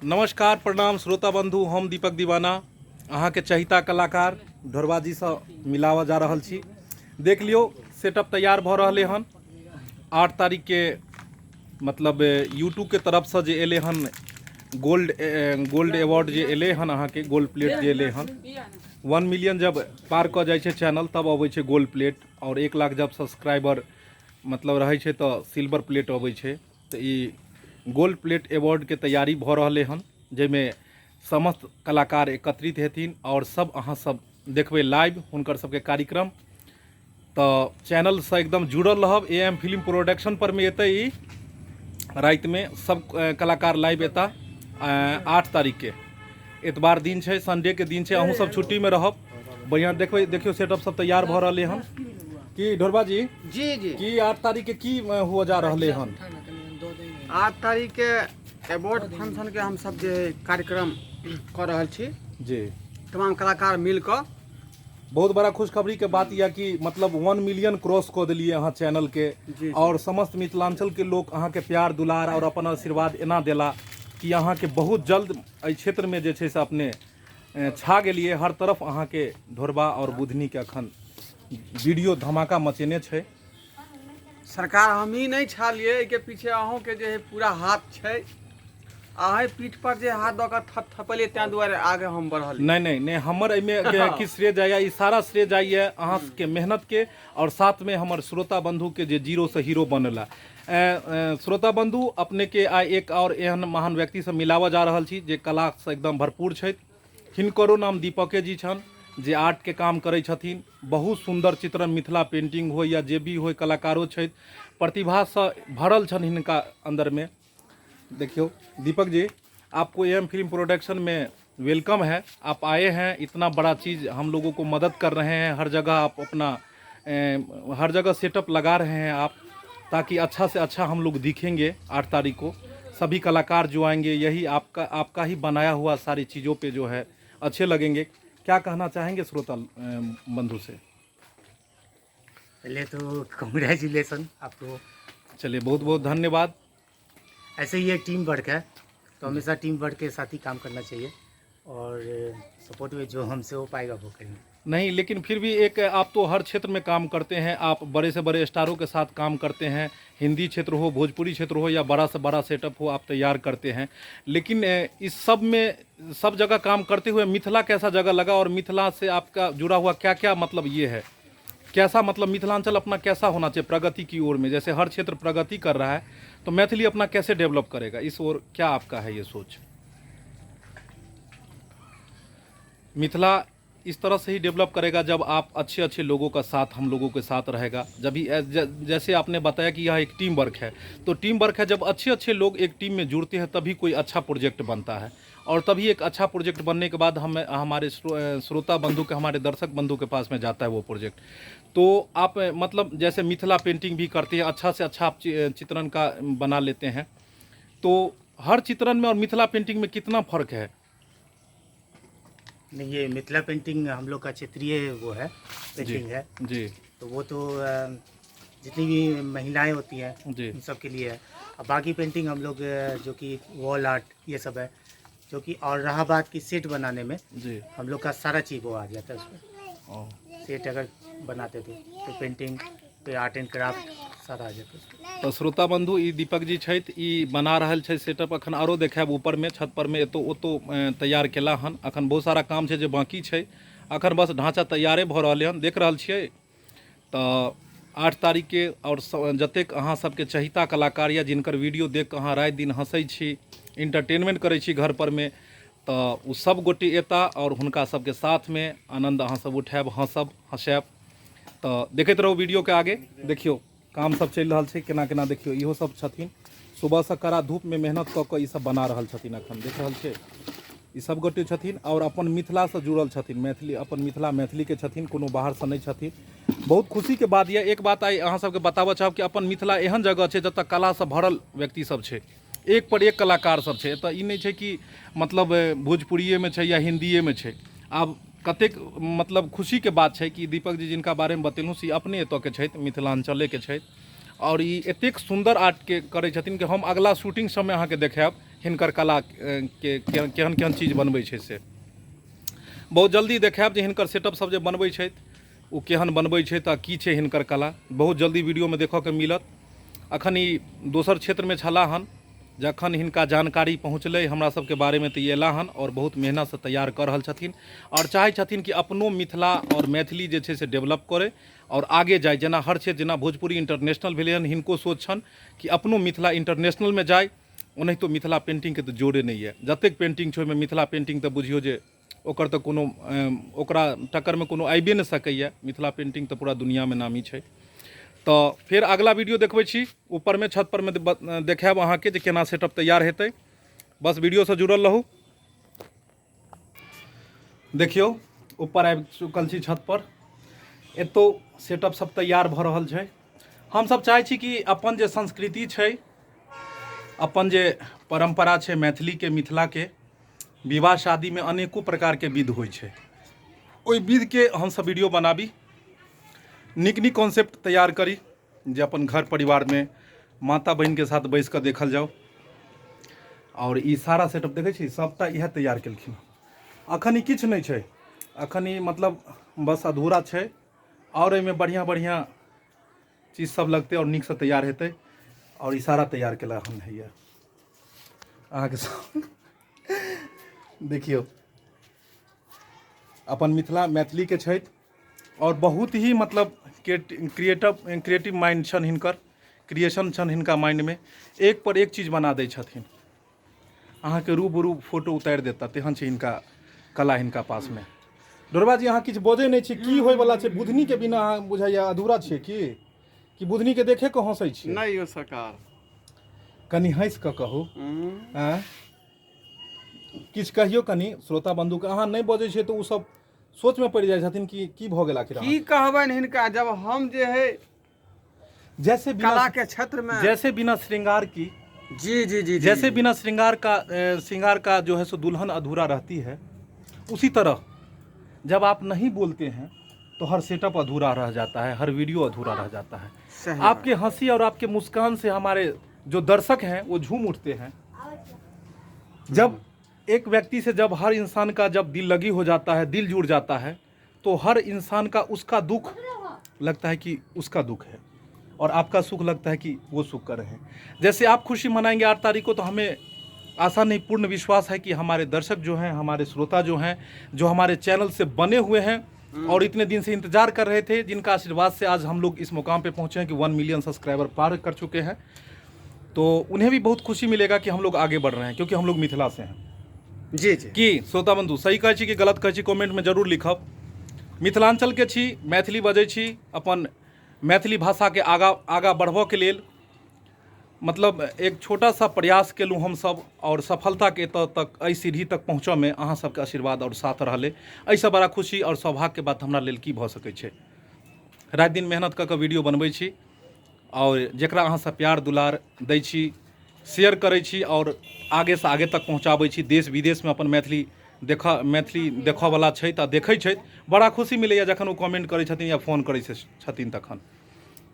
नमस्कार प्रणाम श्रोता बंधु, हम दीपक दीवाना अहाँ के चहिता कलाकार ढोरबा जी से मिलावा जा रहल छी। देख लियो सेटअप तैयार भ रहले हन। 8 तारीख के मतलब यूट्यूब के तरफ से जे एले हन गोल्ड अवार्ड जे एले हन, अहाँ के गोल्ड प्लेट जे एले हन 1 मिलियन जब पार क जाय छे चैनल तब अबै छे गोल्ड प्लेट, और 1 लाख जब सब्सक्राइबर मतलब रहे छे तो सिल्वर प्लेट अबै छे। तो ई गोल्ड प्लेट अवार्ड के तैयारी भ रहले हन, जेमे समस्त कलाकार एकत्रित हेथिन और सब अहाँ सब देखबे लाइव हुनकर सबके कार्यक्रम। तो चैनल से एकदम जुड़ल रहब। AM फिल्म प्रोडक्शन पर में एते ई रात में सब कलाकार लाइव एता। 8 तारीख के एतबार दिन छे, संडे के दिन छे, अहूँ सब छुट्टी में रहब। बढ़िया देखबे, देखियो सेटअप सब तैयार भ रहले हन कि ढोरबा जी जी कि 8 तारीख के की हुआ जा रहले हन। 8 तारीख के अवार्ड फंक्शन के हम सब जे कार्यक्रम कर रहल छी जी, तमाम कलाकार मिल कर। बहुत बड़ा खुशखबरी के बात यह कि मतलब 1 मिलियन क्रॉस कर दिलिए अहाँ चैनल के जी। और समस्त मिथिलांचल के लोग अहाँ के प्यार दुलार और अपन आशीर्वाद एना देला कि अहाँ के बहुत जल्द एहि क्षेत्र में जे छै से अपने छा गेलिए। हर तरफ अहाँ के ढोरबा और बुधनी के अखन वीडियो धमाका मचेने छै। सरकार हम ही नहीं छालिए, के पीछे अहों के जे है पूरा हाथ छै। अहे पीठ पर जे हाथ दऽ कऽ थपलिए तैं दुआरे आगे हम बढ़ल। नहीं हमर एमे किस श्रेय जाइए, ई सारा श्रेय जाइए अहाँ के मेहनत के और साथ में हमर श्रोता बंधु के जे जीरो से हीरो बनला। श्रोता बंधु अपने के आइ एक और एहन महान व्यक्ति से मिलावा जा रहल छी जे कला से एकदम भरपूर छथि। हिनकरो नाम दीपके जी छन, जे आर्ट के काम करै छथिन। बहुत सुंदर चित्रण, मिथिला पेंटिंग हो या जे भी हो, कलाकारो छथि, प्रतिभा से भरल छन हिनका अंदर में। देखियो दीपक जी, आपको AM फिल्म प्रोडक्शन में वेलकम है। आप आए हैं, इतना बड़ा चीज़ हम लोगों को मदद कर रहे हैं। हर जगह आप अपना हर जगह सेटअप लगा रहे हैं आप, ताकि अच्छा से अच्छा हम लोग दिखेंगे। 8 तारीख को सभी कलाकार जो आएंगे यही आपका ही बनाया हुआ सारी चीज़ों पे जो है अच्छे लगेंगे। क्या कहना चाहेंगे श्रोता बंधु से? पहले तो कांग्रेचुलेसन आपको। चलिए, बहुत बहुत धन्यवाद। ऐसे ही एक टीम वर्क है, तो हमेशा टीम वर्क के साथ ही काम करना चाहिए, और सपोर्ट में जो हमसे हो पाएगा वो करेंगे। नहीं, लेकिन फिर भी एक आप तो हर क्षेत्र में काम करते हैं, आप बड़े से बड़े स्टारों के साथ काम करते हैं। हिंदी क्षेत्र हो, भोजपुरी क्षेत्र हो या बड़ा से बड़ा सेटअप हो, आप तैयार करते हैं। लेकिन इस सब में सब जगह काम करते हुए मिथिला कैसा जगह लगा, और मिथिला से आपका जुड़ा हुआ क्या क्या मतलब ये है, कैसा मतलब मिथिलांचल अपना कैसा होना चाहिए प्रगति की ओर में? जैसे हर क्षेत्र प्रगति कर रहा है, तो मैथिली अपना कैसे डेवलप करेगा, इस ओर क्या आपका है ये सोच? मिथिला इस तरह से ही डेवलप करेगा जब आप अच्छे अच्छे लोगों का साथ हम लोगों के साथ रहेगा। जब भी जैसे आपने बताया कि यह एक टीम वर्क है, तो टीम वर्क है जब अच्छे अच्छे लोग एक टीम में जुड़ते हैं तभी कोई अच्छा प्रोजेक्ट बनता है, और तभी एक अच्छा प्रोजेक्ट बनने के बाद हमारे श्रोता बंधु के, हमारे दर्शक बंधु के पास में जाता है वो प्रोजेक्ट। तो आप मतलब जैसे मिथिला पेंटिंग भी करते हैं, अच्छा से अच्छा आप चित्रण का बना लेते हैं, तो हर चित्रण में और मिथिला पेंटिंग में कितना फ़र्क है? नहीं, ये मिथिला पेंटिंग हम लोग का क्षेत्रीय वो है, पेंटिंग है जी। तो वो तो जितनी भी महिलाएं होती हैं जी। उन सब के लिए है। अब बाकी पेंटिंग हम लोग जो कि वॉल आर्ट ये सब है, जो कि और रहा बात की सेट बनाने में, जी, हम लोग का सारा चीज़ वो आ जाता है उसमें। सेट अगर बनाते थे तो पेंटिंग पे आर्ट एंड क्राफ्ट सारा आ जाता है। तो श्रोता बंधु, ई दीपक जी छथि, ई बना रहल छै सेटअप। अखन आरो देखाब ऊपर में, छत पर में ओतो तैयार केला हन। अखन बहुत सारा काम छै जे बाकी छै, अखन बस ढांचा तैयारे भऽ रहलै हन, देख रहल छियै। तो 8 तारीख के और जतेक अहाँ सबके चहिता कलाकार या जिनकर वीडियो देख कऽ अहाँ राति दिन हंसै छी, इंटरटेनमेंट करै छी घर पर में, तो ओ सब गोटे एता और हुनका सबके साथ में आनंद अहाँ सब उठायब, हंसब हंसायब। तो देखते रहो वीडियो के आगे। देखियो काम सब चल रहा है केना केना, देखियो इहो सब छथिन सुबह से कड़ा धूप में मेहनत कऽ कऽ ई सब बना रहल छथिन। अखन देख रहल छै ई सब गोटे छथिन और अपन मिथिला से जुड़ल छथिन, मैथिली अपन मिथिला मैथिली के छथिन, कोनो बाहर से नहीं छथिन। बहुत खुशी के बात यह। एक बात आई अहाँ सबके बताबऽ चाहब कि अपन मिथिला एहन जगह छै जतऽ कला से भरल व्यक्ति सब छै, एक पर एक कलाकार सब छै। एतऽ ई नहीं छै कि मतलब भोजपुरिये में छै या हिंदिये में छै। आब कतेक मतलब खुशी के बात है कि दीपक जी जिनका बारे में बतेलूँ से अपने एतऽ के छथि, मिथिलांचले के छथि, और ये एतेक सुंदर आर्ट के करै छथिन कि हम अगला शूटिंग समय अहाँ के देखायब हिनकर कला के केहन केहन चीज बनबै छै से बहुत जल्दी देखायब जे हिनकर सेटअप सब जे बनबै छथि ओ केहन बनबै छै तऽ की छै हिनकर कला बहुत जल्दी वीडियोमे देखऽके मिलत। अखन ई दोसर क्षेत्रमे छलाह हन, जखन हिनका जानकारी पहुँचलै हमरा सबके बारेमे तऽ ई अयला हन और बहुत मेहनतसँ तैयार कऽ रहल छथिन और चाहै छथिन कि अपनो मिथिला और मैथिली जे छै से डेवलप करे और आगे जाए। जेना हर क्षेत्र, जेना भोजपुरी इंटरनेशनल भेलै हन, हिनको सोच छनि कि अपनो मिथिला इंटरनेशनलमे जाए। ओनाहितो मिथिला पेंटिंगके तऽ जोड़े नहि यऽ, जतेक पेंटिंग छै ओहिमे मिथिला पेंटिंग तऽ बुझियौ जे ओकर तऽ कोनो ओकरा टक्करमे कोनो आबिए नहि सकैए। मिथिला पेंटिंग तऽ पूरा दुनियामे नामी छै। तऽ फेर अगला वीडियो देखबै छी, ऊपरमे छत परमे देखायब अहाँके जे केना सेटअप तैयार हेतै। बस वीडियोसँ जुड़ल रहू। देखियौ ऊपर आबि चुकल छी छत पर, एतौ सेटअप सब तैयार भऽ रहल छै। हमसब चाहै छी कि अपन जे संस्कृति छै, अपन जे परम्परा छै मैथिलीके, मिथिलाके, विवाह शादीमे अनेको प्रकारके विध होइ छै। ओहि विधके हमसब वीडियो बनाबी, नीक नीक कॉन्सेप्ट तैयार करी जे अपन घर परिवारमे माता बहिनके साथ बैस कऽ देखल जाओ। और ई सारा सेटअप देखै छी सबटा इएह तैयार केलखिन। अखन ई किछु नहि छै, अखन ई मतलब बस अधूरा छै और एहिमे बढ़िआँ बढ़िआँ चीज सब लगतै और नीकसँ तैयार हेतै। और ई सारा तैयार केला हन हैया अहाँके देखियौ अपन मिथिला मैथिलीके छथि और बहुत ही मतलब क्रिएटिव माइंड छनि हिनकर, क्रिएशन छनि हिनका माइंडमे, एक पर एक चीज बना दै छथिन। अहाँके रूबरू फोटो उतारि देता, तेहन छै हिनका कला हिनका पासमे। डोरबा जी अहाँ किछु बजै नहि छी, की होयवला छै? बुधनीके बिना अहाँ बुझाइए अधूरा छियै कि बुधनीके देखे कऽ हँसै छियै? नहीं यो सरकार, कनि हँसि कऽ कहू। आँय किछु कहियौ कनि श्रोता बंधुके। अहाँ नहि बजै छियै तऽ ओ सब सोचमे पड़ि जाइ छथिन कि की भऽ गेल आखिर। की कहबनि हिनका, जब हम जे है जैसे कला के क्षेत्र में, जैसे बिना श्रृंगार की, जी जैसे बिना श्रृंगार का जो है सो दुल्हन अधूरा रहती है, उसी तरह जब आप नहीं बोलते हैं तो हर सेटअप अधूरा रह जाता है, हर वीडियो अधूरा रह जाता है। आपके हंसी और आपके मुस्कान से हमारे जो दर्शक हैं वो झूम उठते हैं। जब एक व्यक्ति से जब हर इंसान का जब दिल लगी हो जाता है, दिल जुड़ जाता है, तो हर इंसान का उसका दुख लगता है कि उसका दुख है और आपका सुख लगता है कि वो सुख कर रहे हैं। जैसे आप खुशी मनाएंगे 8 तारीख को, तो हमें आशा नहीं पूर्ण विश्वास है कि हमारे दर्शक जो हैं, हमारे श्रोता जो हैं, जो हमारे चैनल से बने हुए हैं और इतने दिन से इंतजार कर रहे थे, जिनका आशीर्वाद से आज हम लोग इस मुकाम पे पहुंचे हैं कि 1 मिलियन सब्सक्राइबर पार कर चुके हैं, तो उन्हें भी बहुत खुशी मिलेगा कि हम लोग आगे बढ़ रहे हैं, क्योंकि हम लोग मिथिला से हैं। जी जी की श्रोता बंधु सही कहै छी कि गलत कहै छी, कमेंट में जरूर लिखब। मिथिलांचल के छी, मैथिली बजै छी, अपन मैथिली भाषा के आगा बढ़बऽ के लेल मतलब एक छोटा सा प्रयास केलहुँ हमसब और सफलता के एतऽ तक, एहि सीढ़ी तक पहुँचऽ में अहाँ सबके आशीर्वाद और साथ रहलै। एहिसँ बड़ा खुशी और सौभाग्य के बात हमरा लेल की भऽ सकै छै। राति दिन मेहनत कऽ कऽ वीडियो बनबै छी और जेकरा अहाँ सब प्यार दुलार दै छी, शेयर करै छी और आगे से आगे तक पहुँचाबै छी। देश विदेश में अपन मैथिली देखऽवला छै तऽ देखै छै, बड़ा खुशी मिलैए जखन ओ कमेंट करै छथिन या फोन करै छथिन तखन।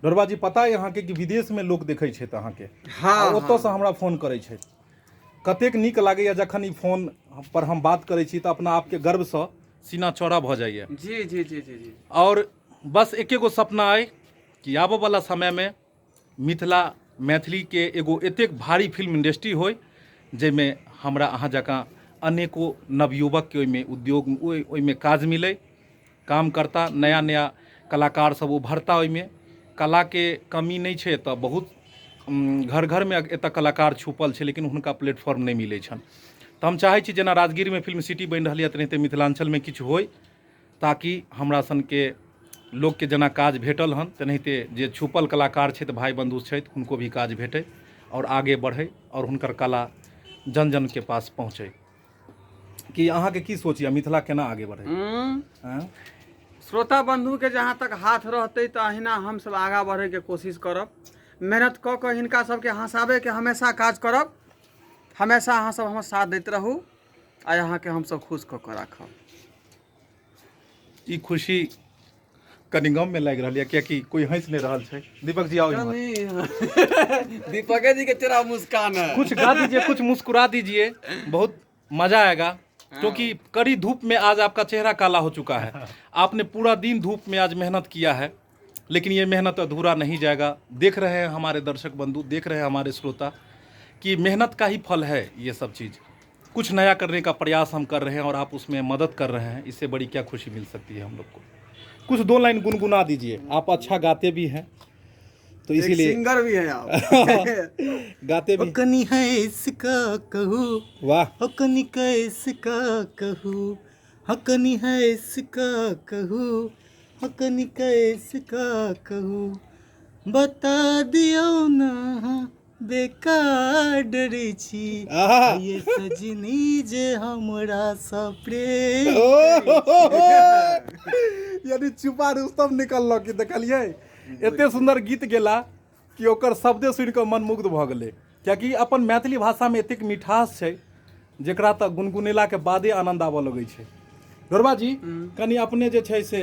डोरबा जी पता है अहाँके कि विदेश में लोक देखै छै तऽ अहाँके, हाँ ओतऽसँ हमरा फोन करै छै। कतेक नीक लागैए जखन ई फोन पर हम बात करै छी तऽ अपना आपके गर्वसँ सीना चौड़ा भऽ जाइए। जी जी जी जी जी और बस एके गो सपना अइ कि आबऽवला समयमे मिथिला मैथिली के एगो एतेक भारी फिल्म इंडस्ट्री होय, जाहिमे हमरा अहाँ जकाँ अनेको नवयुवक के ओहिमे उद्योग, ओहिमे काज मिलै, काम करता, नया नया कलाकार सब उभरता। ओहिमे कला के कमी नहीं छै, एतऽ बहुत घर घर में एतऽ कलाकार छुपल छै, लेकिन हुनका प्लेटफॉर्म नहीं मिलै छनि। तऽ हम चाहै छी जेना राजगीर में फिल्म सिटी बनि रहल यऽ, तेनाहिते मिथिलांचल में किछु होय, ताकि हमरा सनके लोकके जेना काज भेटल हन, तेनाहिते जे छुपल कलाकार छथि, भाई बंधु छथि, हुनको भी काज भेटै और आगे बढ़ै और हुनकर कला जन जन के पास पहुँचे। कि अहाँके की सोचिए मिथिला केना आगे बढ़ै? श्रोता बंधु के जहाँ तक हाथ रहते तो अहिना हम सब आगा बढ़े के कोशिश करब, मेहनत कऽ कऽ हिनका सबके हंसाबे के हमेशा काज करब। हमेशा अहाँ सब हमर साथ दैत रहू आ अहाँ के हम सब खुश कऽ कऽ राखब। ई खुशी कनि गम में लागि रहल यऽ कियाकि कोई हंस नहीं रहल छै। दीपक जी आओ इम्हर। दीपक जी के तेरा मुस्कान है। कुछ गा दीजिए, कुछ मुस्कुरा दीजिए, बहुत मजा आएगा। क्योंकि कड़ी धूप में आज आपका चेहरा काला हो चुका है। आपने पूरा दिन धूप में आज मेहनत किया है, लेकिन ये मेहनत अधूरा नहीं जाएगा। देख रहे हैं हमारे दर्शक बंधु, देख रहे हैं हमारे श्रोता कि मेहनत का ही फल है ये सब चीज़। कुछ नया करने का प्रयास हम कर रहे हैं और आप उसमें मदद कर रहे हैं, इससे बड़ी क्या खुशी मिल सकती है हम लोग को। कुछ 2 लाइन गुनगुना दीजिए, आप अच्छा गाते भी हैं तो इसीलिए सिंगर भी है आप। गाते भी। कनी है इसका कहू, वाह, हो कनी का इसका कहू, हो कनी है इसका कहू, हो कनी का इसका कहू, बता दियो ना बेकार डरे छी, आहा। ये सजनी जे हमरा सा प्रेम। यानी चुपा रुस्तम निकल कि देखलिए एते सुंदर गीत गेला कि ओकर शब्दे सुनि कऽ मन मुग्ध भऽ गेलै। कियाकि अपन मैथिली भाषामे एतेक मिठास छै जेकरा तऽ गुनगुनेला के बादे आनंद आबऽ लगै छै। ढोरबा जी कनि अपने जे छै से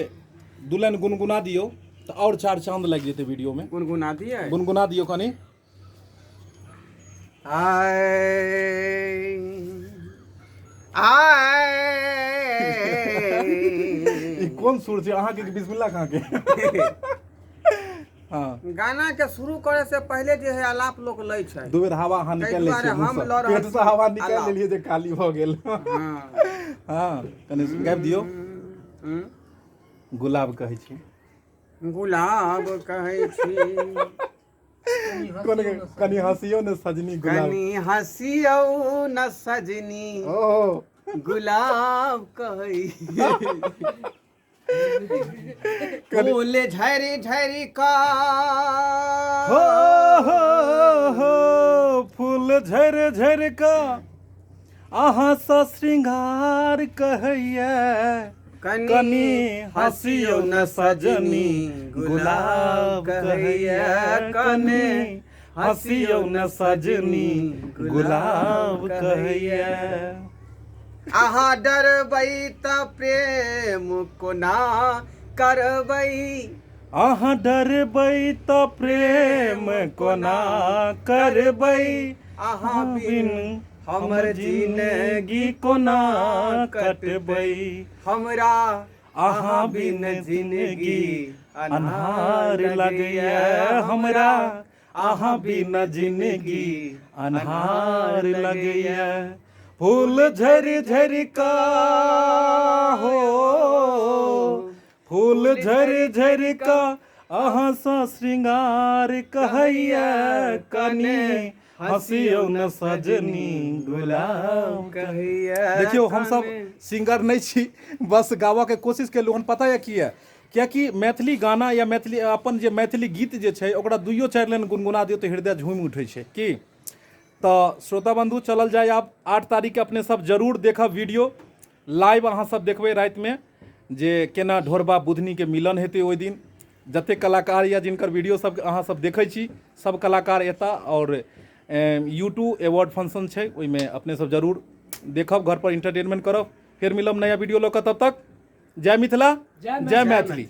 2 लाइन गुनगुना दियौ तऽ और 4 चांद लागि जेतै वीडियो में। गुनगुना दिए। गुनगुना दियौ कनि। आए आए ई कोन सुर छै अहाँ के बिस्मिल्लाह कहाँ के? हाँ, गाना के शुरू करे से पहले जे है आलाप लोग लै छै। 2 बेर हवा अहाँ निकाल लै छियै, हम लऽ रहल पेट से हवा छी। निकाल लेलियै जे खाली भऽ गेल। हाँ। हाँ, कनि गाबि दियौ। गुलाब कहै छी, गुलाब कहै छी, कनि हंसियो ने सजनी गुलाब। कनी हंसियो न सजनी, ओहो, गुलाब कहै। फूल झरि झरि का, हो हो फूल झरि झरि का अहाँ सँ श्रृंगार कहैया, कनी हंसियो न सजनी गुलाब कहैया, कनी हंसियो न सजनी गुलाब कहैया। अहाँ डरबै त प्रेम कोना करबै, अहाँ डरबै त प्रेम कोना करबै, अहाँ बिन हमर जिंदगी कोना कटबै, हमरा अहाँ बिन जिंदगी अन्हार लगैया, हमरा अहाँ बिन जिंदगी अन्हार लगैया। फूल झरि झरि का हो, फूल झरि झरि का अहाँ सँ श्रृंगार कहैया, कनी हंसियो न सजनी गुलाब कहैया। देखियो हम सब सिंगर नहीं छी, बस गावा के कोशिश केलहुँ हन। पता है किया? कियाकि मैथिली गाना या मैथिली अपन जे मैथिली गीत जे छै ओकरा 2-4 लाइन गुनगुना दियौ तऽ हृदय झूमि उठै छै की। तो श्रोता बंधु चलल जाए आब 8 तारीख के अपने सब जरूर देखब वीडियो लाइव। अहाँ सब देखबै रात में जे केना ढोरबा बुधनी के मिलन हेतै ओहि दिन। जते कलाकार या जिनकर वीडियो सब अहाँ सब देखै छी सब कलाकार एता और YouTube अवार्ड फंक्शन छै, ओहिमे अपने सब जरूर देखब, घर पर इंटरटेनमेंट करब। फिर मिलब नया वीडियो लऽ कऽ, तब तक जय मिथिला, जय मैथिली।